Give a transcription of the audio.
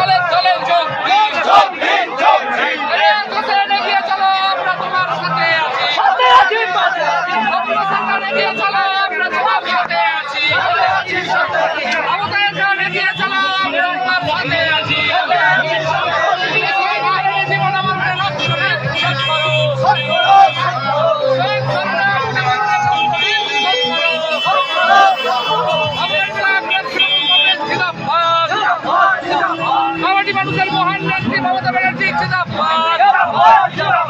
দলে দলে যোগ দিন এগিয়ে চলো আমরা তোমার সাথে আছি সরকার এগিয়ে চলো আমরা তোমার সাথে আছি আমাদের গান এগিয়ে চলো আমরা তোমার সাথে আছি জীবন আমাদের রক্ষণে শেষ করো মানুষের মহান নেত্রী মমতা ব্যানার্জি জিন্দাবাদ।